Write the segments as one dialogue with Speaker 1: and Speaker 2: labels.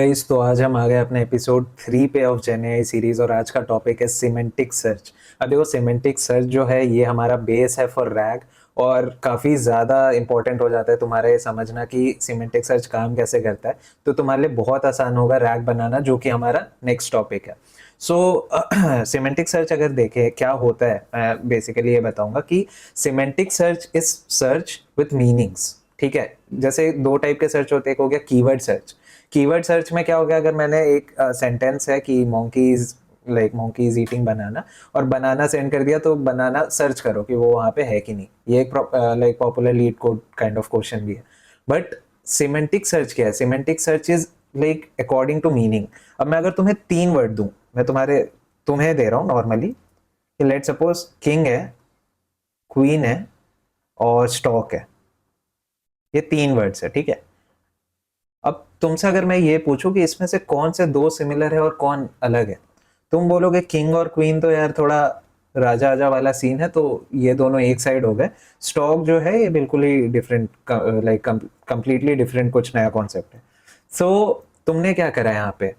Speaker 1: Guys, तो आज हम आ गए अपने एपिसोड 3 पे ऑफ जेन सीरीज और आज का टॉपिक है सिमेंटिक सर्च। अब देखो, सिमेंटिक सर्च जो है ये हमारा बेस है फॉर रैग और काफ़ी ज़्यादा इंपॉर्टेंट हो जाता है तुम्हारा ये समझना कि सिमेंटिक सर्च काम कैसे करता है। तो तुम्हारे लिए बहुत आसान होगा रैग बनाना, जो कि हमारा नेक्स्ट टॉपिक है। सो सिमेंटिक सर्च अगर देखें क्या होता है, मैं बेसिकली ये बताऊंगा कि semantic search is search with meanings. ठीक है, जैसे दो टाइप के सर्च होते हैं, एक हो गया कीवर्ड सर्च। कीवर्ड सर्च में क्या हो गया, अगर मैंने एक सेंटेंस है कि मोंकीज मोंकीज ईटिंग बनाना और बनाना सेंड कर दिया, तो बनाना सर्च करो कि वो वहां पे है कि नहीं। ये एक popular LeetCode kind of question भी है। बट सिमेंटिक सर्च क्या है? Semantic search is according to meaning. अब मैं अगर तुम्हें 3 वर्ड दूं, मैं तुम्हें दे रहा हूँ नॉर्मली कि लेट सपोज किंग है, क्वीन है और स्टॉक है। ये 3 वर्ड्स है, ठीक है। अब तुमसे अगर मैं ये पूछूं कि इसमें से कौन से दो सिमिलर है और कौन अलग है, तुम बोलोगे किंग और क्वीन तो यार थोड़ा राजा आजा वाला सीन है, तो ये दोनों एक साइड हो गए। स्टॉक जो है ये बिल्कुल ही डिफरेंट, कंप्लीटली डिफरेंट, कुछ नया कॉन्सेप्ट है। सो तुमने क्या करा यहाँ पे,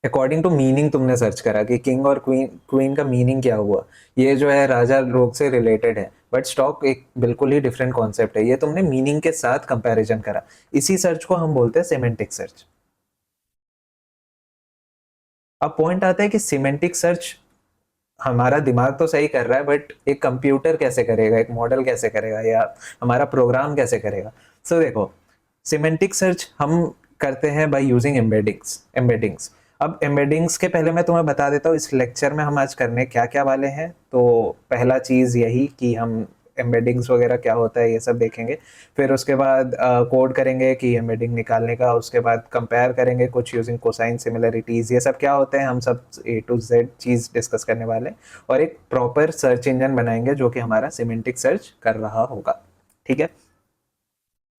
Speaker 1: अकॉर्डिंग टू मीनिंग तुमने सर्च करा कि किंग और क्वीन क्वीन का मीनिंग क्या हुआ। ये जो है राजा लोग से रिलेटेड है, बट स्टॉक एक बिल्कुल ही डिफरेंट कॉन्सेप्ट है। ये तुमने मीनिंग के साथ कंपैरिजन करा। इसी सर्च को हम बोलते हैं सिमेंटिक सर्च। अब पॉइंट आता है कि सिमेंटिक सर्च हमारा दिमाग तो सही कर रहा है, बट एक कंप्यूटर कैसे करेगा, एक मॉडल कैसे करेगा, या हमारा प्रोग्राम कैसे करेगा। देखो, सिमेंटिक सर्च हम करते हैं बाय यूजिंग एम्बेडिंग्स। अब एम्बेडिंग्स के पहले मैं तुम्हें बता देता हूँ इस लेक्चर में हम आज करने क्या क्या वाले हैं। तो पहला चीज़ यही कि हम एम्बेडिंग्स वगैरह क्या होता है ये सब देखेंगे। फिर उसके बाद कोड करेंगे कि एम्बेडिंग निकालने का। उसके बाद कंपेयर करेंगे कुछ यूजिंग कोसाइन सिमिलरिटीज, ये सब क्या होते हैं हम सब A to Z cheese discuss करने वाले हैं। और एक प्रॉपर सर्च इंजन बनाएंगे जो कि हमारा सिमेंटिक सर्च कर रहा होगा। ठीक है,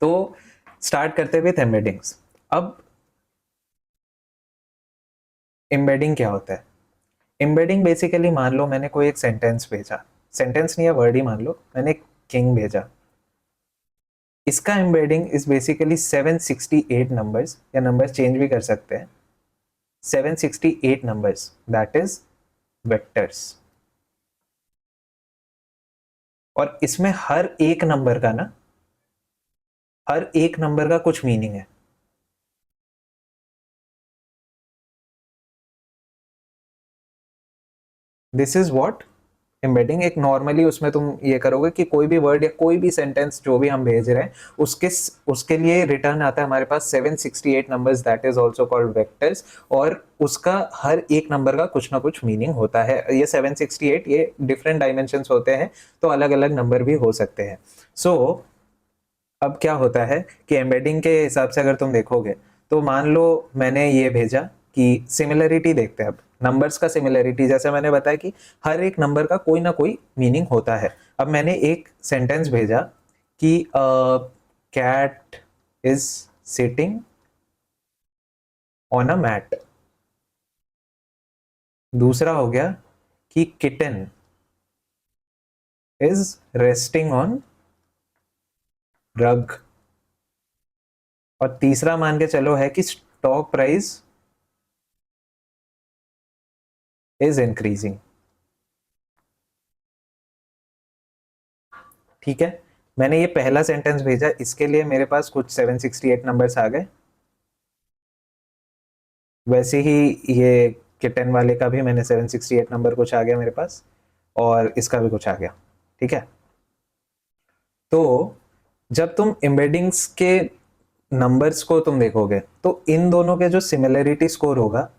Speaker 1: तो स्टार्ट करते हुए एम्बेडिंग्स। अब एम्बेडिंग क्या होता है? एम्बेडिंग बेसिकली, मान लो मैंने कोई एक सेंटेंस भेजा, सेंटेंस नहीं है वर्ड ही मान लो, मैंने किंग भेजा। इसका एम्बेडिंग इज बेसिकली 768 नंबर्स, या नंबर्स चेंज भी कर सकते हैं। 768 नंबर्स, दैट इज वेक्टर्स। और इसमें हर एक नंबर का ना, हर एक नंबर का कुछ मीनिंग है। This is what embedding. एक नॉर्मली उसमें तुम ये करोगे कि कोई भी वर्ड या कोई भी सेंटेंस जो भी हम भेज रहे हैं, उसके उसके लिए रिटर्न आता है हमारे पास 768 numbers, that is also called vectors. और उसका हर एक नंबर का कुछ ना कुछ मीनिंग होता है। ये 768 ये डिफरेंट डायमेंशंस होते हैं, तो अलग अलग नंबर भी हो सकते हैं। सो अब क्या होता है कि एम्बेडिंग के हिसाब से अगर तुम देखोगे, तो मान लो मैंने ये भेजा कि सिमिलरिटी देखते हैं। अब नंबर्स का सिमिलरिटी, जैसे मैंने बताया कि हर एक नंबर का कोई ना कोई मीनिंग होता है। अब मैंने एक सेंटेंस भेजा कि cat is sitting on a mat. दूसरा हो गया कि किटन इज रेस्टिंग ऑन रग। और तीसरा मान के चलो है कि स्टॉक प्राइस इज इंक्रीजिंग। ठीक है, मैंने ये पहला सेंटेंस भेजा, इसके लिए मेरे पास कुछ 768 नंबर्स आ गए। वैसे ही ये किटन वाले का भी मैंने 768 नंबर कुछ आ गया मेरे पास, और इसका भी कुछ आ गया। ठीक है, तो जब तुम एम्बेडिंग्स के नंबर्स को तुम देखोगे, तो इन दोनों के जो सिमिलरिटी स्कोर होगा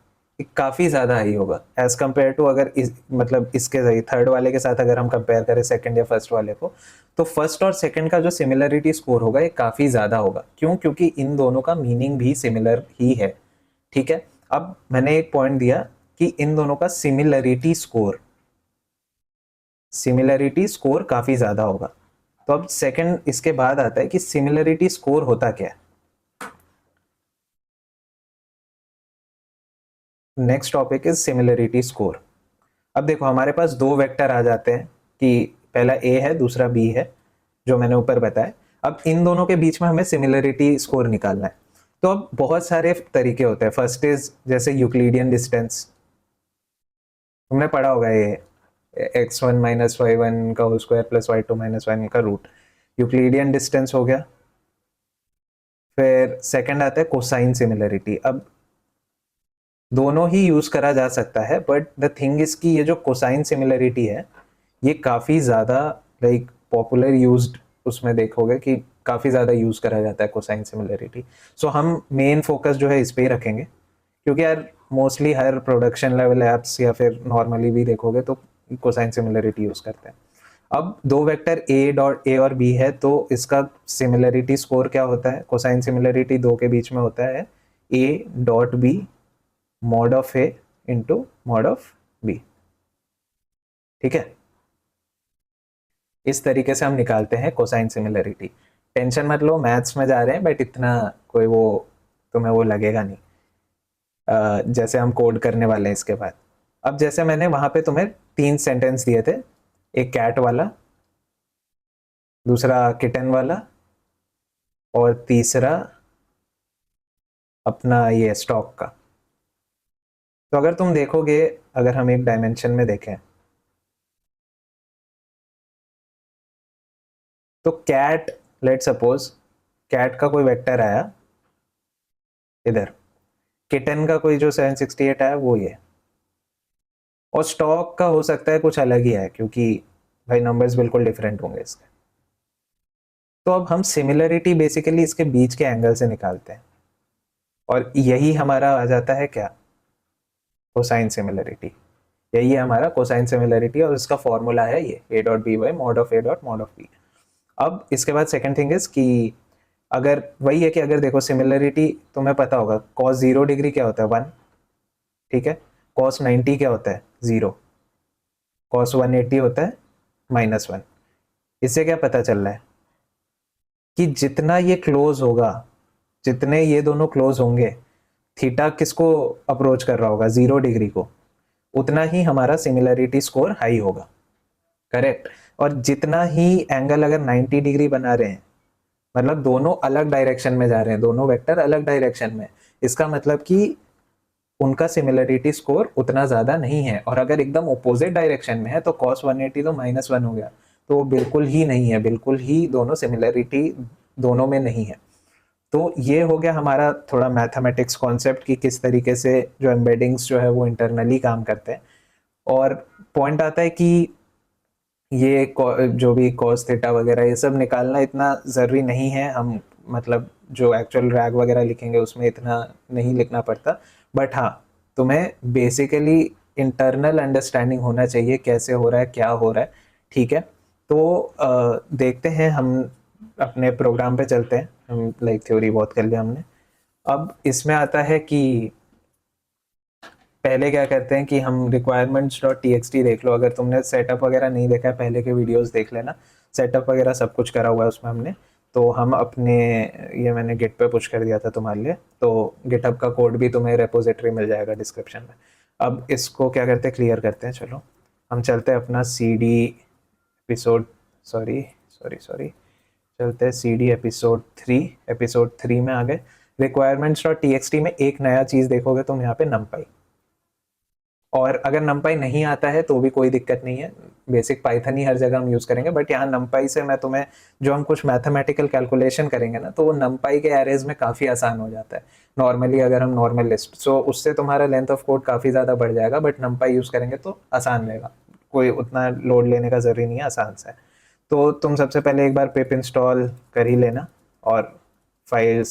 Speaker 1: काफी ज्यादा हाई होगा एज कंपेयर टू, अगर मतलब इसके थर्ड वाले के साथ अगर हम कंपेयर करें सेकंड या फर्स्ट वाले को, तो फर्स्ट और सेकंड का जो सिमिलरिटी स्कोर होगा ये काफी ज्यादा होगा। क्यों? क्योंकि इन दोनों का मीनिंग भी सिमिलर ही है। ठीक है, अब मैंने एक पॉइंट दिया कि इन दोनों का सिमिलरिटी स्कोर काफी ज्यादा होगा। तो अब सेकंड इसके बाद आता है कि सिमिलरिटी स्कोर होता क्या है। Next topic is similarity score. अब देखो, हमारे पास दो वेक्टर आ जाते हैं कि पहला ए है, दूसरा बी है, जो मैंने ऊपर बताया। अब इन दोनों के बीच में हमें सिमिलरिटी स्कोर निकालना है। तो अब बहुत सारे तरीके होते हैं। फर्स्ट इज जैसे यूक्लिडियन डिस्टेंस, तुमने पढ़ा होगा ये x1 माइनस वाई वन का whole square plus y2 minus Y का रूट, यूक्लिडियन डिस्टेंस हो गया। फिर सेकंड आता है कोसाइन सिमिलरिटी। अब दोनों ही यूज करा जा सकता है, बट द थिंग इज कि ये जो कोसाइन सिमिलरिटी है ये काफ़ी ज़्यादा लाइक पॉपुलर यूज्ड, उसमें देखोगे कि काफ़ी ज़्यादा यूज़ करा जाता है कोसाइन सिमिलरिटी। सो हम मेन फोकस जो है इस पे ही रखेंगे, क्योंकि यार मोस्टली हर प्रोडक्शन लेवल ऐप्स या फिर नॉर्मली भी देखोगे तो कोसाइन सिमिलरिटी यूज़ करते हैं। अब दो वेक्टर ए और बी है, तो इसका सिमिलरिटी स्कोर क्या होता है? कोसाइन सिमिलरिटी दो के बीच में होता है A dot B mod of A into mod of B. ठीक है, इस तरीके से हम निकालते हैं कोसाइन सिमिलरिटी। टेंशन मत लो, मैथ्स में जा रहे हैं, बट इतना कोई वो तुम्हें वो लगेगा नहीं, जैसे हम कोड करने वाले हैं इसके बाद। अब जैसे मैंने वहां पे तुम्हें 3 सेंटेंस दिए थे, एक कैट वाला, दूसरा किटन वाला, और तीसरा अपना ये स्टॉक का। तो अगर तुम देखोगे, अगर हम एक डायमेंशन में देखें तो कैट, लेट सपोज कैट का कोई वेक्टर आया इधर, किटन का कोई जो 768 आया वो ये, और स्टॉक का हो सकता है कुछ अलग ही है, क्योंकि भाई नंबर्स बिल्कुल डिफरेंट होंगे इसके। तो अब हम सिमिलरिटी बेसिकली इसके बीच के एंगल से निकालते हैं, और यही हमारा आ जाता है क्या? Cosine similarity. यही है हमारा कोसाइन सिमिलरिटी, और इसका फॉर्मूला है ये A dot B by mod of A dot mod of B. अब इसके बाद सेकंड थिंग इज कि अगर वही है कि अगर देखो सिमिलरिटी तुम्हें पता होगा, कॉस 0 डिग्री क्या होता है? 1। ठीक है, कॉस 90 क्या होता है? 0। कॉस 180 होता है -1। इससे क्या पता चल रहा है कि जितना ये क्लोज होगा, जितने ये दोनों क्लोज होंगे, थीटा किसको अप्रोच कर रहा होगा? 0 डिग्री को, उतना ही हमारा सिमिलरिटी स्कोर हाई होगा। करेक्ट। और जितना ही एंगल अगर 90 डिग्री बना रहे हैं, मतलब दोनों अलग डायरेक्शन में जा रहे हैं, दोनों वेक्टर अलग डायरेक्शन में, इसका मतलब कि उनका सिमिलरिटी स्कोर उतना ज्यादा नहीं है। और अगर एकदम अपोजिट डायरेक्शन में है तो cos 180 तो -1 हो गया, तो बिल्कुल ही नहीं है, बिल्कुल ही दोनों सिमिलरिटी दोनों में नहीं है। तो ये हो गया हमारा थोड़ा मैथमेटिक्स कॉन्सेप्ट कि किस तरीके से जो एम्बेडिंग्स जो है वो इंटरनली काम करते हैं। और पॉइंट आता है कि ये जो भी कॉस थीटा वगैरह ये सब निकालना इतना ज़रूरी नहीं है, हम मतलब जो एक्चुअल रैग वगैरह लिखेंगे उसमें इतना नहीं लिखना पड़ता। बट हाँ, तुम्हें बेसिकली इंटरनल अंडरस्टैंडिंग होना चाहिए कैसे हो रहा है, क्या हो रहा है। ठीक है, तो देखते हैं, हम अपने प्रोग्राम पे चलते हैं। हम लाइक थ्योरी बहुत कर लिया हमने। अब इसमें आता है कि पहले क्या करते हैं कि हम requirements.txt देख लो। अगर तुमने सेटअप वगैरह नहीं देखा है, पहले के वीडियोस देख लेना, सेटअप वगैरह सब कुछ करा हुआ है उसमें हमने। तो हम अपने, ये मैंने गिट पे पुश कर दिया था तुम्हारे लिए, तो गिटहब का कोड भी तुम्हें रेपोजिटरी मिल जाएगा डिस्क्रिप्शन में। अब इसको क्या करते हैं, क्लियर करते हैं। चलो हम चलते हैं अपना सी डी एपिसोड, सॉरी चलते हैं सी डी एपिसोड 3 में आ गए। requirements.txt में एक नया चीज़ देखोगे तुम यहाँ पे, numpy। और अगर numpy नहीं आता है तो भी कोई दिक्कत नहीं है, बेसिक पाइथन ही हर जगह हम यूज़ करेंगे। बट यहाँ numpy से मैं तुम्हें, जो हम कुछ मैथमेटिकल कैलकुलेशन करेंगे ना, तो वो numpy के एरेज में काफ़ी आसान हो जाता है। नॉर्मली अगर हम नॉर्मल लिस्ट, सो उससे तुम्हारा लेंथ ऑफ कोड काफ़ी ज़्यादा बढ़ जाएगा, बट numpy यूज़ करेंगे तो आसान रहेगा, कोई उतना लोड लेने का ज़रूरी नहीं है, आसान से। तो तुम सबसे पहले एक बार पिप इंस्टॉल कर ही लेना, और फाइल्स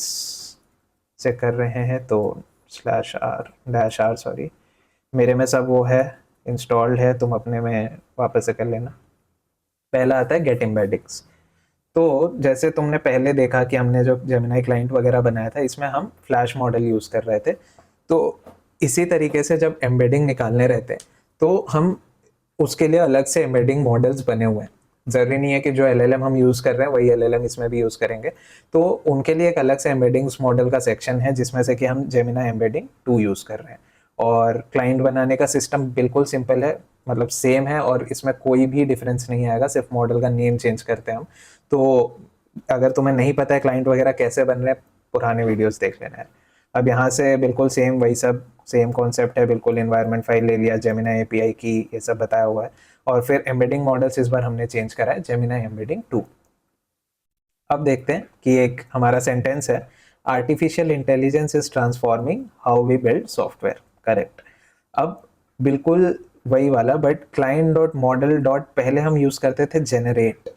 Speaker 1: से कर रहे हैं तो /r सॉरी, मेरे में सब वो है इंस्टॉल्ड है, तुम अपने में वापस से कर लेना। पहला आता है गेट एम्बेडिंग्स। तो जैसे तुमने पहले देखा कि हमने जो जेमिनी क्लाइंट वगैरह बनाया था, इसमें हम फ्लैश मॉडल यूज़ कर रहे थे। तो इसी तरीके से जब एम्बेडिंग निकालने रहते हैं तो हम उसके लिए अलग से एम्बेडिंग मॉडल्स बने हुए हैं। ज़रूरी नहीं है कि जो LLM हम यूज़ कर रहे हैं वही LLM इसमें भी यूज़ करेंगे। तो उनके लिए एक अलग से एम्बेडिंग्स मॉडल का सेक्शन है, जिसमें से कि हम जेमिनी एम्बेडिंग 2 यूज़ कर रहे हैं। और क्लाइंट बनाने का सिस्टम बिल्कुल सिंपल है, मतलब सेम है, और इसमें कोई भी डिफरेंस नहीं आएगा, सिर्फ मॉडल का नेम चेंज करते हैं हम। तो अगर तुम्हें नहीं पता है क्लाइंट वगैरह कैसे बन रहे हैं, पुराने वीडियोस देख लेना है। अब यहाँ से बिल्कुल सेम वही सब सेम कॉन्सेप्ट है, बिल्कुल इन्वायरमेंट फाइल ले लिया, जेमिनी एपीआई की ये सब बताया हुआ है। और फिर एम्बेडिंग मॉडल्स इस बार हमने चेंज करा है, जेमिनी एम्बेडिंग 2। अब देखते हैं कि एक हमारा सेंटेंस है, artificial intelligence is transforming how we build software. Correct. अब बिल्कुल वही वाला, but client dot model dot पहले हम यूज करते थे जेनरेट।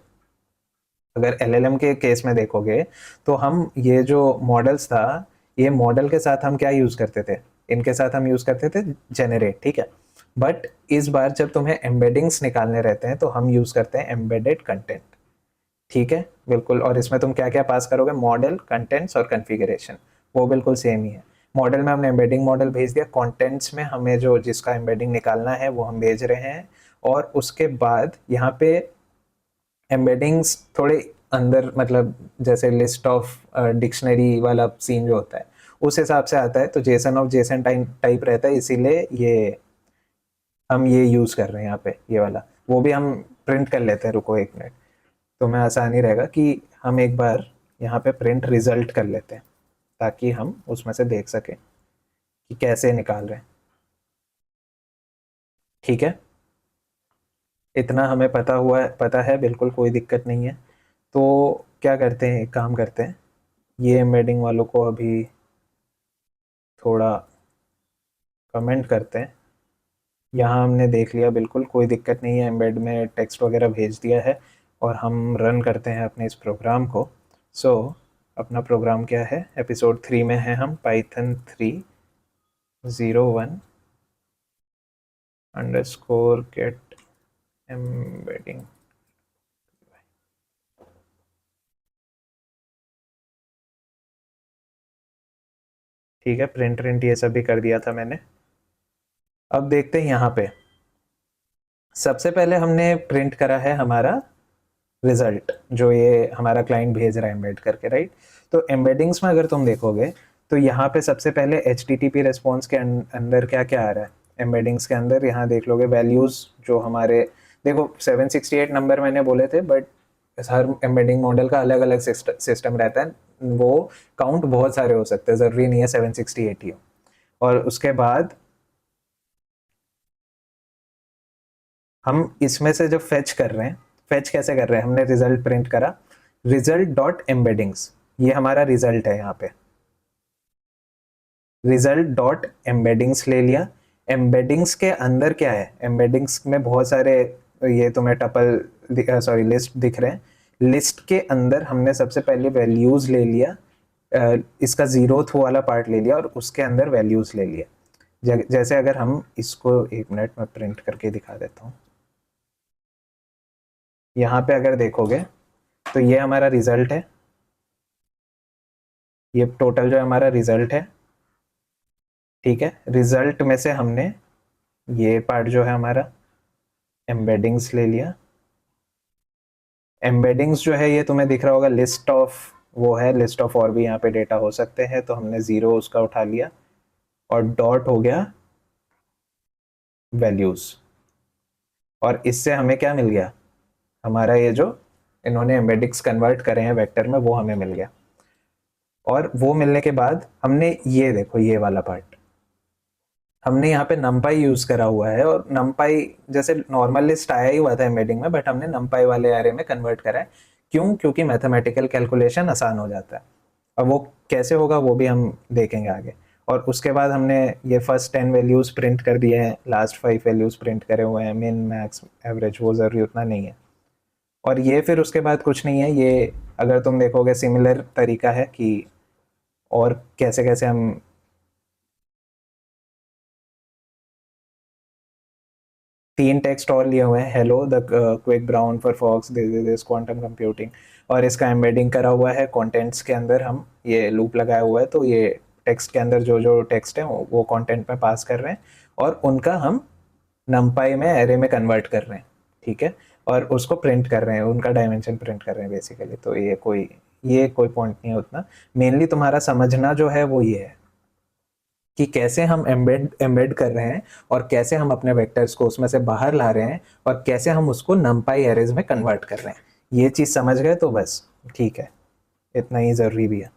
Speaker 1: अगर एलएलएम के केस में देखोगे तो हम ये जो मॉडल्स था, ये मॉडल के साथ हम क्या यूज करते थे, इनके साथ हम यूज करते थे जेनरेट, ठीक है। बट इस बार जब तुम्हें एम्बेडिंग्स निकालने रहते हैं तो हम यूज करते हैं एम्बेडेड कंटेंट, ठीक है बिल्कुल। और इसमें तुम क्या क्या पास करोगे, मॉडल, कंटेंट्स और कॉन्फ़िगरेशन, वो बिल्कुल सेम ही है। मॉडल में हमने एम्बेडिंग मॉडल भेज दिया, कंटेंट्स में हमें जो जिसका एम्बेडिंग निकालना है वो हम भेज रहे हैं। और उसके बाद यहाँ पे एम्बेडिंग्स थोड़े अंदर, मतलब जैसे लिस्ट ऑफ डिक्शनरी वाला सीन जो होता है उस हिसाब से आता है, तो जेसन ऑफ जेसन टाइप रहता है, इसीलिए ये हम ये यूज़ कर रहे हैं यहाँ पे, ये वाला। वो भी हम प्रिंट कर लेते हैं, रुको एक मिनट, तो मैं आसानी रहेगा कि हम एक बार यहाँ पे प्रिंट रिजल्ट कर लेते हैं ताकि हम उसमें से देख सकें कि कैसे निकाल रहे हैं, ठीक है। इतना हमें पता है, बिल्कुल कोई दिक्कत नहीं है। तो क्या करते हैं, एक काम करते हैं, ये एम्बेडिंग वालों को अभी थोड़ा कमेंट करते हैं। यहाँ हमने देख लिया, बिल्कुल कोई दिक्कत नहीं है, एम्बेड में टेक्स्ट वगैरह भेज दिया है। और हम रन करते हैं अपने इस प्रोग्राम को। सो अपना प्रोग्राम क्या है, एपिसोड 3 में है हम, पाइथन 3.0.1 अंडरस्कोर गेट एम्बेडिंग। ठीक है, प्रिंट ये सब भी कर दिया था मैंने। अब देखते हैं यहाँ पे, सबसे पहले हमने प्रिंट करा है हमारा रिजल्ट, जो ये हमारा क्लाइंट भेज रहा है एम्बेड करके, राइट। तो एम्बेडिंग्स में अगर तुम देखोगे तो यहाँ पे सबसे पहले HTTP रिस्पॉन्स के अंदर क्या क्या आ रहा है, एम्बेडिंग्स के अंदर यहाँ देख लोगे वैल्यूज जो हमारे, देखो 768 नंबर मैंने बोले थे, बट हर एम्बेडिंग मॉडल का अलग अलग सिस्टम रहता है, वो काउंट बहुत सारे हो सकते हैं, ज़रूरी नहीं है 768 ही हो। और उसके बाद हम इसमें से जब फेच कर रहे हैं, फेच कैसे कर रहे हैं, हमने रिजल्ट प्रिंट करा, रिजल्ट डॉट एम्बेडिंग्स, ये हमारा रिजल्ट है यहाँ पे, रिजल्ट डॉट एम्बेडिंग्स ले लिया। एम्बेडिंग्स के अंदर क्या है, एम्बेडिंग्स में बहुत सारे ये तुम्हें टपल सॉरी लिस्ट दिख रहे हैं। लिस्ट के अंदर हमने सबसे पहले वैल्यूज ले लिया, इसका जीरोथ वाला पार्ट ले लिया और उसके अंदर वैल्यूज ले लिया। जैसे अगर हम इसको, एक मिनट में प्रिंट करके दिखा देता हूँ। यहाँ पे अगर देखोगे तो ये हमारा रिजल्ट है, ये टोटल जो हमारा रिजल्ट है, ठीक है। रिजल्ट में से हमने ये पार्ट जो है हमारा एम्बेडिंग्स ले लिया। एम्बेडिंग्स जो है ये तुम्हें दिख रहा होगा, लिस्ट ऑफ, वो है लिस्ट ऑफ, और भी यहाँ पे डेटा हो सकते हैं, तो हमने जीरो उसका उठा लिया और डॉट हो गया वैल्यूज। और इससे हमें क्या मिल गया, हमारा ये जो इन्होंने एम्बेडिक्स कन्वर्ट करे हैं वेक्टर में, वो हमें मिल गया। और वो मिलने के बाद हमने ये देखो, ये वाला पार्ट हमने यहाँ पे नमपाई यूज करा हुआ है, और नमपाई जैसे नॉर्मल लिस्ट आया ही हुआ था एम्बेडिंग में, बट हमने नमपाई वाले एरे में कन्वर्ट करा है। क्यों, क्योंकि मैथमेटिकल कैलकुलेशन आसान हो जाता है। अब वो कैसे होगा वो भी हम देखेंगे आगे। और उसके बाद हमने ये फर्स्ट 10 वैल्यूज प्रिंट कर दिए हैं, लास्ट 5 वैल्यूज प्रिंट करे हुए हैं, मिन मैक्स एवरेज वो जरूरी उतना नहीं है। और ये फिर उसके बाद कुछ नहीं है, ये अगर तुम देखोगे सिमिलर तरीका है कि और कैसे कैसे हम तीन टेक्स्ट और लिए हुए हैं, hello the quick brown for fox this quantum computing, और इसका एम्बेडिंग करा हुआ है कंटेंट्स के अंदर, हम ये लूप लगाया हुआ है, तो ये टेक्स्ट के अंदर जो जो टेक्स्ट है वो कंटेंट में पास कर रहे हैं, और उनका हम नमपाई में एरे में कन्वर्ट कर रहे हैं, ठीक है। और उसको प्रिंट कर रहे हैं, उनका डायमेंशन प्रिंट कर रहे हैं बेसिकली। तो ये कोई पॉइंट नहीं है उतना, मेनली तुम्हारा समझना जो है वो ये है कि कैसे हम एम्बेड कर रहे हैं, और कैसे हम अपने वेक्टर्स को उसमें से बाहर ला रहे हैं, और कैसे हम उसको नमपाई एरेज में कन्वर्ट कर रहे हैं। ये चीज़ समझ गए तो बस ठीक है, इतना ही ज़रूरी भी है।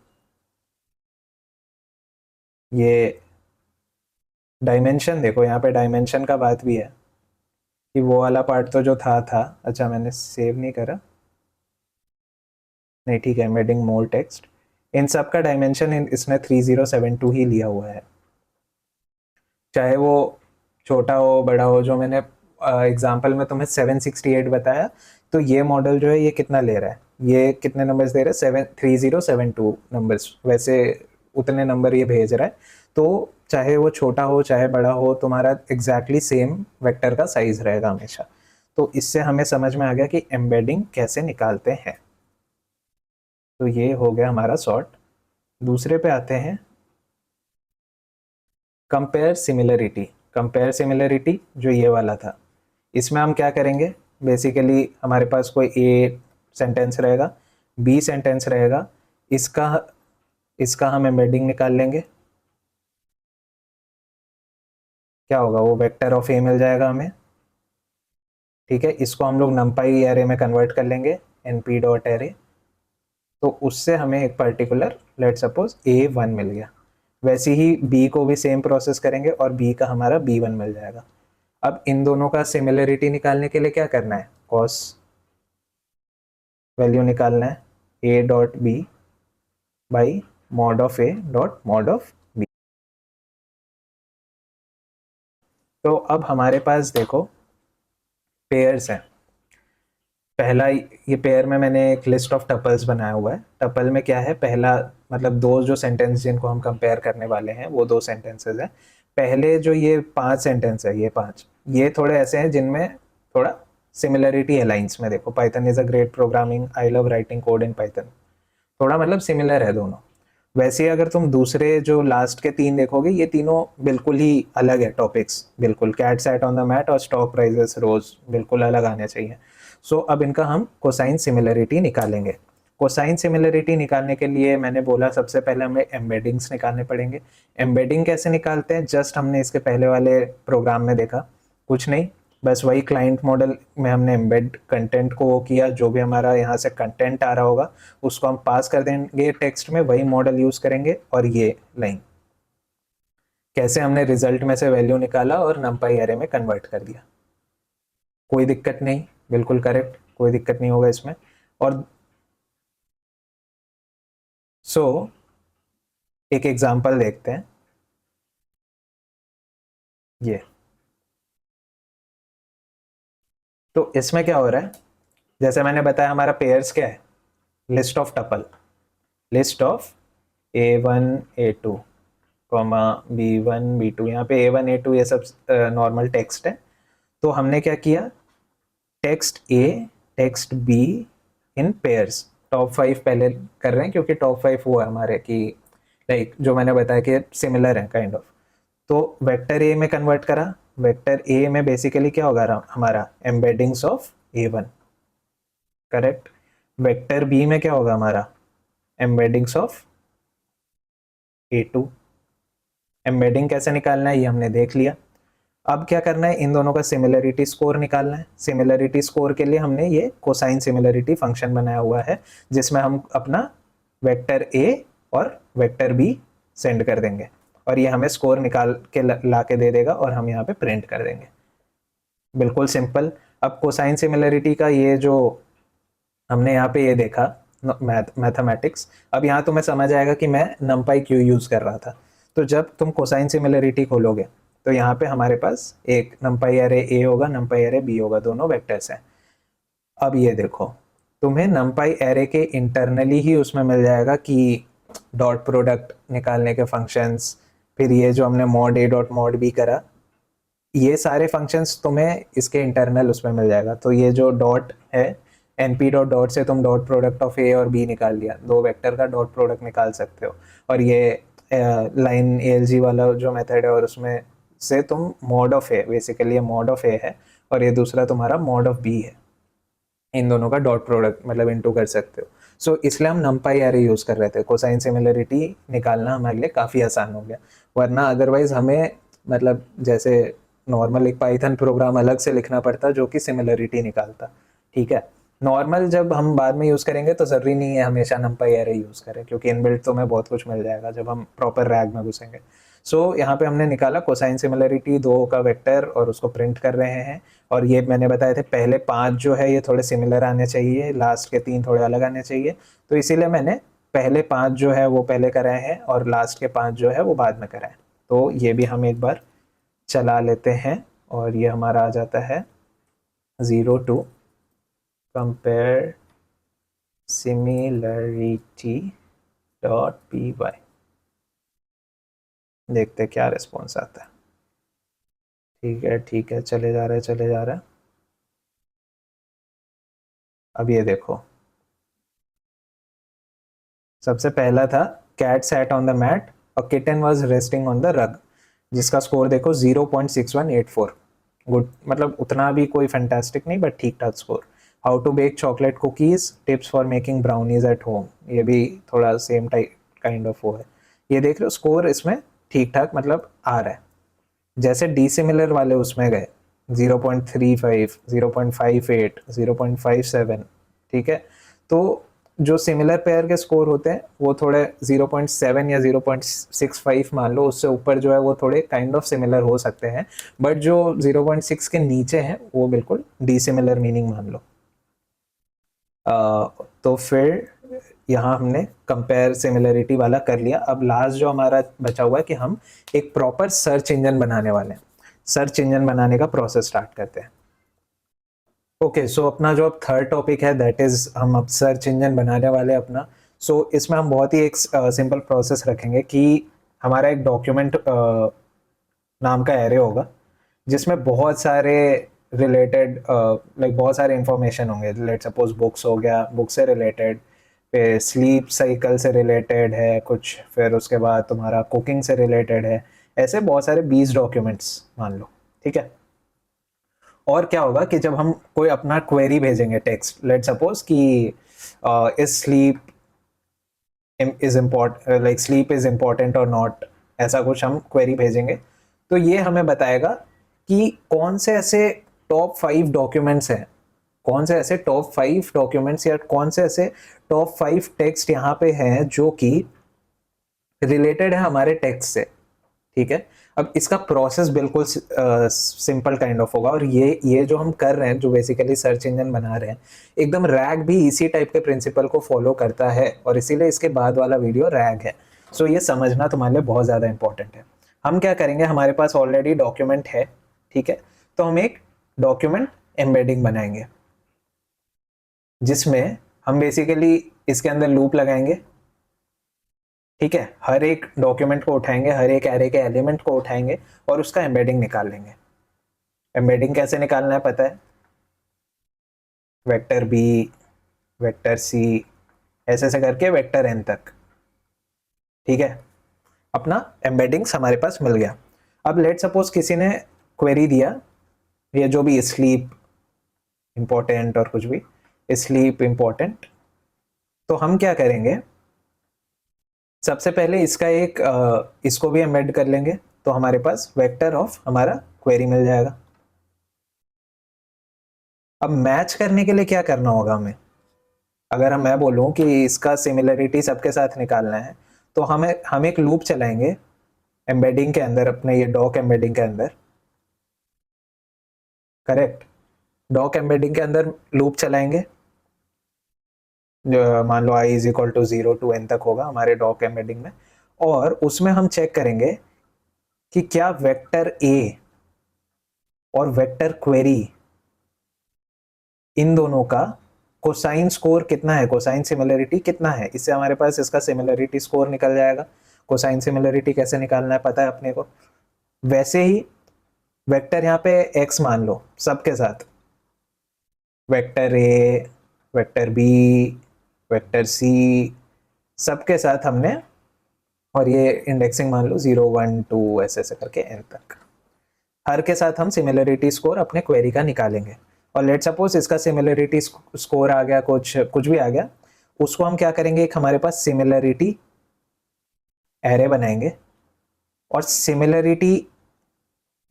Speaker 1: ये डायमेंशन देखो, यहाँ पे डायमेंशन का बात भी है कि वो वाला पार्ट तो जो था। अच्छा मैंने सेव नहीं करा, नहीं ठीक है, एम्बेडिंग मोर टेक्स्ट, इन सब का डायमेंशन इसने 3072 ही लिया हुआ है, चाहे वो छोटा हो बड़ा हो। जो मैंने एग्जाम्पल में तुम्हें 768 बताया, तो ये मॉडल जो है ये कितना ले रहा है, ये कितने नंबर्स दे रहा है, 3072 नंबर्स, वैसे उतने नंबर ये भेज रहा है। तो चाहे वो छोटा हो चाहे बड़ा हो, तुम्हारा एग्जैक्टली सेम वेक्टर का साइज रहेगा हमेशा। तो इससे हमें समझ में आ गया कि एम्बेडिंग कैसे निकालते हैं। तो ये हो गया हमारा सॉर्ट। दूसरे पे आते हैं, कंपेयर सिमिलरिटी। कंपेयर सिमिलरिटी जो ये वाला था, इसमें हम क्या करेंगे, बेसिकली हमारे पास कोई ए सेंटेंस रहेगा, बी सेंटेंस रहेगा, इसका इसका हम एम्बेडिंग निकाल लेंगे। क्या होगा, वो वेक्टर ऑफ ए मिल जाएगा हमें। ठीक है, इसको हम लोग नमपाई एरे में कन्वर्ट कर लेंगे, np डॉट एरे। तो उससे हमें एक पर्टिकुलर, लेट सपोज a1 मिल गया। वैसे ही b को भी सेम प्रोसेस करेंगे और b का हमारा b1 मिल जाएगा। अब इन दोनों का सिमिलरिटी निकालने के लिए क्या करना है, कॉस वैल्यू निकालना है, a dot B by mod of A dot mod of B. तो अब हमारे पास देखो पेयर्स हैं। पहला ये पेयर में मैंने एक लिस्ट ऑफ टपल्स बनाया हुआ है। टपल में क्या है, पहला मतलब दो जो सेंटेंस जिनको हम कंपेयर करने वाले हैं वो दो सेंटेंसेस हैं। पहले जो ये 5 सेंटेंस है, ये 5, ये थोड़े ऐसे हैं जिनमें थोड़ा सिमिलरिटी है लाइंस में। देखो, Python is a great programming, I love writing code in Python, थोड़ा मतलब सिमिलर है दोनों। वैसे ही अगर तुम दूसरे जो लास्ट के 3 देखोगे, ये तीनों बिल्कुल ही अलग है टॉपिक्स, बिल्कुल cat sat on the mat और स्टॉक प्राइजेस रोज बिल्कुल अलग आने चाहिए। सो अब इनका हम कोसाइन सिमिलरिटी निकालेंगे। कोसाइन सिमिलरिटी निकालने के लिए मैंने बोला सबसे पहले हमें एम्बेडिंग्स निकालने पड़ेंगे। एम्बेडिंग कैसे निकालते हैं, जस्ट हमने इसके पहले वाले प्रोग्राम में देखा, कुछ नहीं, बस वही क्लाइंट मॉडल में हमने एम्बेड कंटेंट को वो किया, जो भी हमारा यहाँ से कंटेंट आ रहा होगा उसको हम पास कर देंगे टेक्स्ट में, वही मॉडल यूज करेंगे। और ये लाइन कैसे हमने रिजल्ट में से वैल्यू निकाला और नंपाई एरे में कन्वर्ट कर दिया, कोई दिक्कत नहीं, बिल्कुल करेक्ट, कोई दिक्कत नहीं होगा इसमें। और सो एक एग्जांपल देखते हैं, ये तो इसमें क्या हो रहा है, जैसे मैंने बताया हमारा पेयर्स क्या है, list of tuple, list of a1 a2 comma b1 b2, यहाँ पे a1 a2 ये सब नॉर्मल टेक्स्ट है। तो हमने क्या किया, text A text be in pairs, top 5 पहले कर रहे हैं क्योंकि टॉप 5 वो है हमारे कि लाइक जो मैंने बताया कि सिमिलर है काइंड ऑफ। तो वेक्टर ए में कन्वर्ट करा, वेक्टर ए में बेसिकली क्या होगा हमारा, embeddings of a1, correct. Vector B में क्या होगा हमारा, एम्बेडिंग्स ऑफ a2। एम्बेडिंग कैसे निकालना है ये हमने देख लिया। अब क्या करना है, इन दोनों का सिमिलरिटी स्कोर निकालना है। सिमिलरिटी स्कोर के लिए हमने ये कोसाइन सिमिलरिटी फंक्शन बनाया हुआ है, जिसमें हम अपना वेक्टर ए और वेक्टर बी सेंड कर देंगे और ये हमें स्कोर निकाल के ला के दे देगा और हम यहाँ पे प्रिंट कर देंगे, बिल्कुल सिंपल। अब कोसाइन सिमिलरिटी का ये जो हमने यहाँ पे ये देखा मैथमेटिक्स, अब यहाँ तुम्हें समझ आएगा कि मैं नमपाई क्यों यूज कर रहा था। तो जब तुम कोसाइन सिमिलरिटी खोलोगे तो यहाँ पे हमारे पास एक नमपाई एरे ए होगा, नमपाई एरे बी होगा, दोनों वेक्टर्स हैं। अब ये देखो, तुम्हें नमपाई एरे के इंटरनली ही उसमें मिल जाएगा कि डॉट प्रोडक्ट निकालने के फंक्शंस, फिर ये जो हमने mod A dot mod B करा, ये सारे फंक्शंस तुम्हें इसके इंटरनल उसमें मिल जाएगा। तो ये जो डॉट है, np डॉट डॉट से तुम डॉट प्रोडक्ट ऑफ ए और बी निकाल लिया, दो वेक्टर का डॉट प्रोडक्ट निकाल सकते हो। और ये लाइन एएलजी वाला जो मेथड है, और उसमें से तुम मॉड ऑफ ए, बेसिकली ये मॉड ऑफ ए है और ये दूसरा तुम्हारा मॉड ऑफ बी है, इन दोनों का डॉट प्रोडक्ट मतलब इनटू कर सकते हो। सो इसलिए हम नमपाई एरे यूज कर रहे थे, कोसाइन सिमिलरिटी निकालना हमारे लिए काफ़ी आसान हो गया। वरना अदरवाइज हमें मतलब जैसे नॉर्मल एक पाइथन प्रोग्राम अलग से लिखना पड़ता जो कि सिमिलरिटी निकालता। ठीक है, नॉर्मल जब हम बाद में यूज़ करेंगे तो ज़रूरी नहीं है हमेशा numpy array यूज़ करें, क्योंकि इनबिल्ट तो हमें बहुत कुछ मिल जाएगा जब हम प्रॉपर रैग में घुसेंगे। सो यहाँ पे हमने निकाला कोसाइन सिमिलरिटी 2 का वेक्टर और उसको प्रिंट कर रहे हैं। और ये मैंने बताए थे पहले 5 जो है ये थोड़े सिमिलर आने चाहिए, लास्ट के 3 थोड़े अलग आने चाहिए, तो इसीलिए मैंने पहले 5 जो है वो पहले कराए हैं और लास्ट के 5 जो है वो बाद में कराए। तो ये भी हम एक बार चला लेते हैं और ये हमारा आ जाता है 0 to compare similarity dot P Y. देखते हैं क्या रिस्पॉन्स आता है। ठीक है, चले जा रहे चले जा रहे। अब ये देखो, सबसे पहला था cat sat on the mat और kitten was resting on the rug, जिसका स्कोर देखो 0.6184। गुड, मतलब उतना भी कोई फैंटास्टिक नहीं, बट ठीक ठाक score. How to bake chocolate cookies, tips for making brownies at home, ये भी थोड़ा सेम टाइप काइंड ऑफ वो है। ये देख लो स्कोर इसमें ठीक ठाक मतलब आ रहा है। जैसे डिसिमिलर वाले उसमें गए 0.35, 0.58, 0.57, ठीक है। तो जो सिमिलर पेयर के स्कोर होते हैं वो थोड़े 0.7 या 0.65 मान लो, उससे ऊपर जो है वो थोड़े काइंड ऑफ सिमिलर हो सकते हैं, बट जो 0.6 के नीचे हैं वो बिल्कुल डिसिमिलर मीनिंग मान लो। तो फिर यहाँ हमने कंपेयर सिमिलरिटी वाला कर लिया। अब लास्ट जो हमारा बचा हुआ है कि हम एक प्रॉपर सर्च इंजन बनाने वाले हैं। सर्च इंजन बनाने का प्रोसेस स्टार्ट करते हैं। ओके, सो अपना जो अब थर्ड टॉपिक है दैट इज हम अब सर्च इंजन बनाने वाले हैं अपना। सो इसमें हम बहुत ही एक सिंपल प्रोसेस रखेंगे कि हमारा एक डॉक्यूमेंट नाम का एरे होगा जिसमें बहुत सारे रिलेटेड लाइक बहुत सारे इंफॉर्मेशन होंगे। लेट सपोज बुक्स हो गया, बुक से रिलेटेड, फिर स्लीप साइकिल से रिलेटेड है कुछ, फिर उसके बाद तुम्हारा कुकिंग से रिलेटेड है, ऐसे बहुत सारे 20 डॉक्यूमेंट्स मान लो, ठीक है। और क्या होगा कि जब हम कोई अपना क्वेरी भेजेंगे टेक्स्ट, लेट सपोज कि is sleep is important, like sleep is important और नॉट, ऐसा कुछ हम क्वेरी भेजेंगे, तो ये हमें बताएगा कि कौन से ऐसे टॉप 5 डॉक्यूमेंट्स हैं, कौन से ऐसे टॉप 5 डॉक्यूमेंट्स या कौन से ऐसे टॉप 5 टेक्स्ट यहाँ पे हैं जो कि रिलेटेड है हमारे टेक्स्ट से, ठीक है। अब इसका प्रोसेस बिल्कुल सिंपल काइंड ऑफ होगा, और ये जो हम कर रहे हैं, जो बेसिकली सर्च इंजन बना रहे हैं, एकदम रैग भी इसी टाइप के प्रिंसिपल को फॉलो करता है, और इसीलिए इसके बाद वाला वीडियो रैग है। सो ये समझना तुम्हारे लिए बहुत ज़्यादा इंपॉर्टेंट है। हम क्या करेंगे, हमारे पास ऑलरेडी डॉक्यूमेंट है, ठीक है, तो हम एक डॉक्यूमेंट एम्बेडिंग बनाएंगे जिसमें हम बेसिकली इसके अंदर लूप लगाएंगे, ठीक है। हर एक डॉक्यूमेंट को उठाएंगे, हर एक एरे के एलिमेंट को उठाएंगे और उसका एम्बेडिंग निकाल लेंगे। एम्बेडिंग कैसे निकालना है पता है, वेक्टर बी, वेक्टर सी, ऐसे ऐसे करके वेक्टर एन तक, ठीक है। अपना एम्बेडिंग्स हमारे पास मिल गया। अब लेट सपोज किसी ने क्वेरी दिया, ये जो भी स्लीप इंपॉर्टेंट और कुछ भी स्लीप इंपॉर्टेंट, तो हम क्या करेंगे, सबसे पहले इसका एक इसको भी एम्बेड कर लेंगे, तो हमारे पास वेक्टर ऑफ हमारा क्वेरी मिल जाएगा। अब मैच करने के लिए क्या करना होगा हमें, अगर मैं बोलूं कि इसका सिमिलरिटी सबके साथ निकालना है, तो हम एक लूप चलाएंगे एम्बेडिंग के अंदर, अपने ये डॉक एम्बेडिंग के अंदर, करेक्ट। डॉक एम्बेडिंग के अंदर लूप चलाएंगे, मान लो i is equal to 0 to n तक होगा हमारे डॉक एम्बेडिंग में, और उसमें हम चेक करेंगे कि क्या वेक्टर a और वेक्टर क्वेरी, इन दोनों का कोसाइन स्कोर कितना है, कोसाइन सिमिलरिटी कितना है। इससे हमारे पास इसका सिमिलरिटी स्कोर निकल जाएगा। कोसाइन सिमिलरिटी कैसे निकालना है पता है अपने को। वैसे ही वेक्टर यहाँ पे x मान लो सबके साथ, vector a, vector b, vector c, सबके साथ हमने, और ये इंडेक्सिंग मान लो 0 1 2 ऐसे ऐसे करके n तक, हर के साथ हम सिमिलरिटी स्कोर अपने क्वेरी का निकालेंगे। और लेट सपोज इसका सिमिलरिटी स्कोर आ गया, कुछ कुछ भी आ गया, उसको हम क्या करेंगे, एक हमारे पास सिमिलरिटी एरे बनाएंगे, और सिमिलरिटी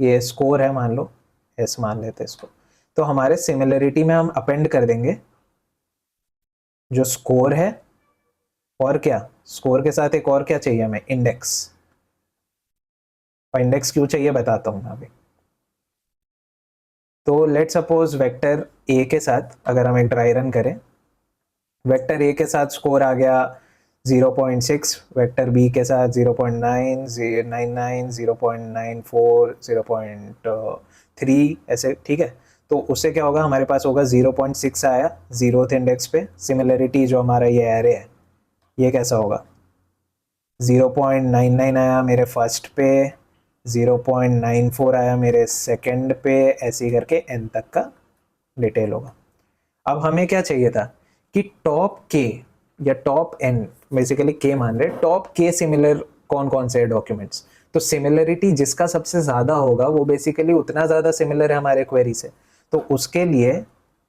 Speaker 1: ये स्कोर है मान लो, एस मान लेते हैं इसको, तो हमारे सिमिलरिटी में हम अपेंड कर देंगे जो स्कोर है, और क्या, स्कोर के साथ एक और क्या चाहिए हमें, इंडेक्स। और इंडेक्स क्यों चाहिए बताता हूँ मैं अभी। तो लेट सपोज वेक्टर ए के साथ अगर हम एक ड्राई रन करें, वेक्टर ए के साथ स्कोर आ गया 0.6, वेक्टर बी के साथ 0.9, 0.99, 0.94, 0.3, ऐसे, ठीक है। तो उससे क्या होगा, हमारे पास होगा 0.6 आया जीरोथ इंडेक्स पे। सिमिलरिटी जो हमारा ये एरे है, ये कैसा होगा, 0.99 आया मेरे फर्स्ट पे, 0.94 आया मेरे सेकंड पे, ऐसे ही करके एन तक का डिटेल होगा। अब हमें क्या चाहिए था कि टॉप के या टॉप एन, बेसिकली के मान रहे, टॉप के सिमिलर कौन कौन से डॉक्यूमेंट्स। तो सिमिलरिटी जिसका सबसे ज्यादा होगा वो बेसिकली उतना ज्यादा सिमिलर है हमारे क्वेरी से। तो उसके लिए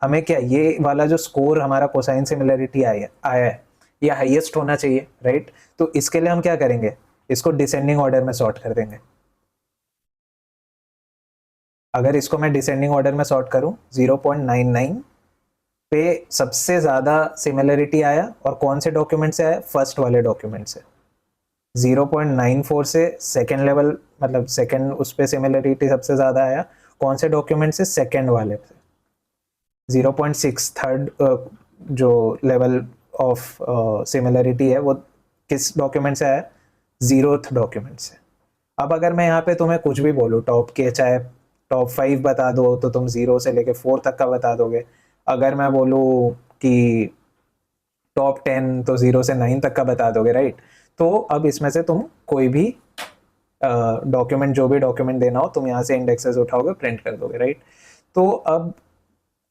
Speaker 1: हमें क्या, ये वाला जो स्कोर हमारा कोसाइन सिमिलरिटी आया है, ये हाईएस्ट होना चाहिए, राइट। तो इसके लिए हम क्या करेंगे, इसको डिसेंडिंग ऑर्डर में सॉर्ट कर देंगे। अगर इसको मैं डिसेंडिंग ऑर्डर में सॉर्ट करूं, 0.99 पे सबसे ज्यादा सिमिलरिटी आया, और कौन से डॉक्यूमेंट से आया, फर्स्ट वाले डॉक्यूमेंट से। 0.94 से सेकेंड लेवल, मतलब सेकेंड उस पे सिमिलरिटी सबसे ज्यादा आया, कौन से डॉक्यूमेंट से, सेकेंड वाले से। 0.6 थर्ड जो लेवल ऑफ सिमिलरिटी है वो किस डॉक्यूमेंट से आया, जीरोथ डॉक्यूमेंट से। अब अगर मैं यहाँ पे तुम्हें कुछ भी बोलूँ, टॉप के चाहे टॉप 5 बता दो, तो तुम 0 से लेके 4 तक का बता दोगे। अगर मैं बोलूँ कि टॉप 10, तो 0 से 9 तक का बता दोगे, राइट। तो अब इसमें से तुम कोई भी डॉक्यूमेंट, जो भी डॉक्यूमेंट देना हो, तुम यहाँ से इंडेक्सेस उठाओगे, प्रिंट कर दोगे, राइट। तो अब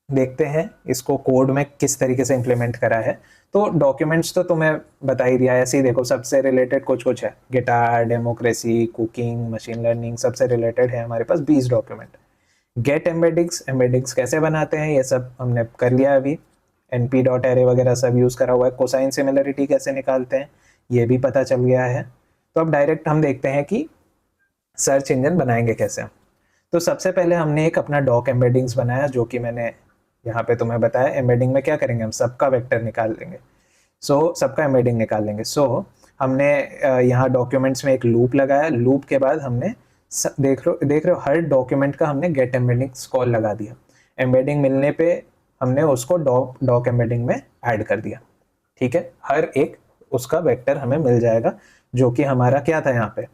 Speaker 1: देखते हैं इसको कोड में किस तरीके से इंप्लीमेंट करा है। तो डॉक्यूमेंट्स तो तुम्हें बता ही दिया है, ऐसे ही देखो, सबसे रिलेटेड कुछ कुछ है, guitar, democracy, cooking, machine learning, सबसे रिलेटेड है हमारे पास 20 डॉक्यूमेंट। गेट एम्बेडिंग्स, एम्बेडिंग्स कैसे बनाते हैं ये सब हमने कर लिया अभी, np डॉट एरे वगैरह सब यूज करा हुआ है। कोसाइन सिमिलरिटी कैसे निकालते हैं ये भी पता चल गया है। तो अब डायरेक्ट हम देखते हैं कि सर्च इंजन बनाएंगे कैसे हम। तो सबसे पहले हमने एक अपना डॉक एम्बेडिंग्स बनाया, जो कि मैंने यहाँ पे तुम्हें बताया। एम्बेडिंग में क्या करेंगे, हम सबका वेक्टर निकाल लेंगे, सबका एम्बेडिंग निकाल लेंगे। हमने यहाँ डॉक्यूमेंट्स में एक लूप लगाया, लूप के बाद हमने देख रहे हो हर डॉक्यूमेंट का हमने गेट एम्बेडिंग्स कॉल लगा दिया। एम्बेडिंग मिलने पे हमने उसको डॉक एम्बेडिंग में ऐड कर दिया, ठीक है। हर एक उसका वेक्टर हमें मिल जाएगा, जो कि हमारा क्या था यहाँ पे,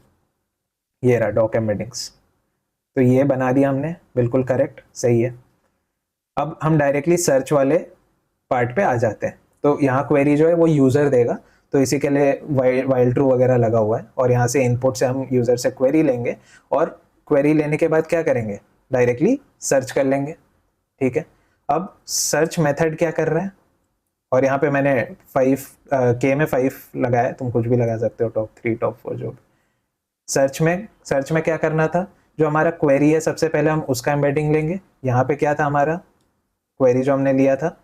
Speaker 1: ये रहा डॉक एम्बेडिंग्स। तो ये बना दिया हमने, बिल्कुल करेक्ट, सही है। अब हम डायरेक्टली सर्च वाले पार्ट पे आ जाते हैं। तो यहाँ क्वेरी जो है वो यूज़र देगा, तो इसी के लिए वाइल ट्रू वगैरह लगा हुआ है। और यहाँ से इनपुट से हम यूज़र से क्वेरी लेंगे, और क्वेरी लेने के बाद क्या करेंगे, डायरेक्टली सर्च कर लेंगे, ठीक है। अब सर्च मेथड क्या कर रहा है, और यहाँ पे मैंने 5 के में 5 लगाया, तुम कुछ भी लगा सकते हो, टॉप 3 टॉप 4 जो भी। सर्च में क्या करना था, जो हमारा क्वेरी है सबसे पहले हम उसका एम्बेडिंग लेंगे। यहाँ पे क्या था हमारा क्वेरी जो हमने लिया था,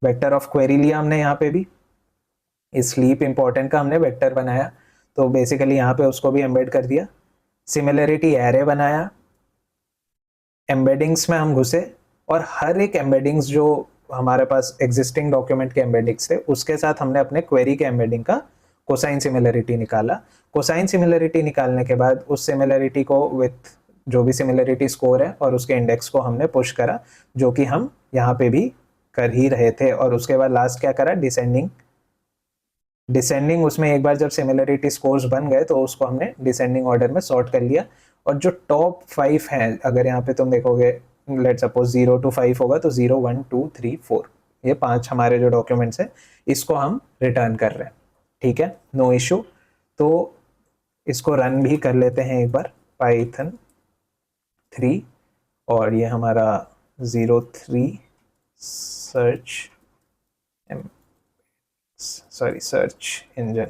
Speaker 1: वेक्टर ऑफ क्वेरी लिया हमने यहाँ पे भी, स्लीप इंपॉर्टेंट का हमने वेक्टर बनाया, तो बेसिकली यहाँ पे उसको भी एम्बेड कर दिया। सिमिलरिटी एरे बनाया, एम्बेडिंग्स में हम घुसे, और हर एक एम्बेडिंग्स जो हमारे पास एग्जिस्टिंग डॉक्यूमेंट के एम्बेडिंग्स थे, उसके साथ हमने अपने क्वेरी के एम्बेडिंग का कोसाइन सिमिलरिटी निकाला। कोसाइन सिमिलरिटी निकालने के बाद उस सिमिलरिटी को विथ जो भी सिमिलरिटी स्कोर है और उसके इंडेक्स को हमने पुश करा, जो कि हम यहाँ पे भी कर ही रहे थे। और उसके बाद लास्ट क्या करा, डिसेंडिंग उसमें एक बार जब सिमिलरिटी स्कोर्स बन गए, तो उसको हमने डिसेंडिंग ऑर्डर में सॉर्ट कर लिया। और जो टॉप 5 हैं, अगर यहाँ पे तुम देखोगे, लेट सपोज 0 to 5 होगा, तो 0 1 2 3 4, ये 5 हमारे जो डॉक्यूमेंट्स है, इसको हम रिटर्न कर रहे हैं, ठीक है, नो इशू। तो इसको रन भी कर लेते हैं एक बार, पाइथन 3, और ये हमारा 03 सर्च इंजन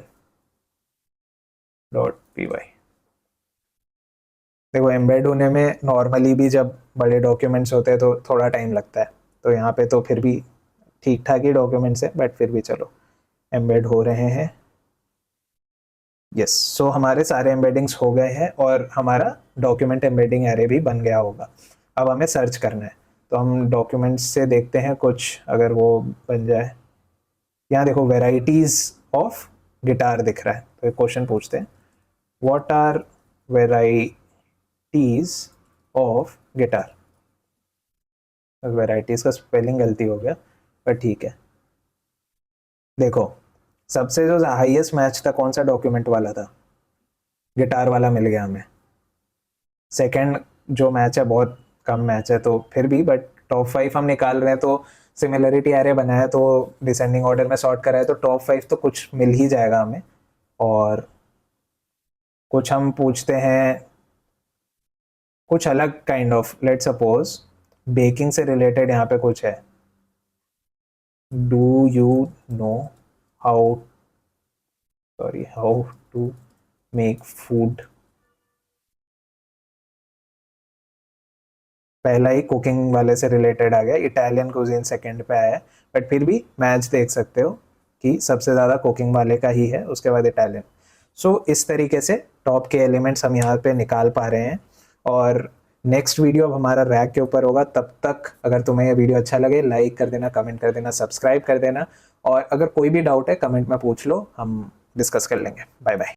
Speaker 1: .py। देखो, एम्बेड होने में नॉर्मली भी जब बड़े डॉक्यूमेंट्स होते हैं तो थोड़ा टाइम लगता है, तो यहाँ पे तो फिर भी ठीक ठाक ही डॉक्यूमेंट्स है, बट फिर भी चलो एम्बेड हो रहे हैं। यस, सो हमारे सारे एम्बेडिंग्स हो गए हैं, और हमारा डॉक्यूमेंट एम्बेडिंग एरे भी बन गया होगा। अब हमें सर्च करना है, तो हम डॉक्यूमेंट्स से देखते हैं कुछ, अगर वो बन जाए। यहाँ देखो वेराइटीज ऑफ गिटार दिख रहा है, तो एक क्वेश्चन पूछते हैं, what are varieties of guitar. Varieties का स्पेलिंग गलती हो गया, पर ठीक है। देखो सबसे जो हाईएस्ट मैच था कौन सा डॉक्यूमेंट वाला था, गिटार वाला मिल गया हमें। सेकंड जो मैच है बहुत कम मैच है, तो फिर भी बट टॉप 5 हम निकाल रहे हैं, तो सिमिलरिटी एरे बनाया, तो डिसेंडिंग ऑर्डर में सॉर्ट करा है, तो टॉप 5 तो कुछ मिल ही जाएगा हमें। और कुछ हम पूछते हैं कुछ अलग kind of, let suppose baking से रिलेटेड यहाँ पे कुछ है, do you know how how to make food. पहला ही कुकिंग वाले से रिलेटेड आ गया, इटालियन कुजीन सेकंड पे आया है, बट फिर भी मैच देख सकते हो कि सबसे ज़्यादा कुकिंग वाले का ही है, उसके बाद इटालियन। सो इस तरीके से टॉप के एलिमेंट्स हम यहाँ पे निकाल पा रहे हैं। और नेक्स्ट वीडियो अब हमारा रैक के ऊपर होगा। तब तक अगर तुम्हें ये वीडियो अच्छा लगे लाइक कर देना, कमेंट कर देना, सब्सक्राइब कर देना, और अगर कोई भी डाउट है कमेंट में पूछ लो, हम डिस्कस कर लेंगे। Bye bye.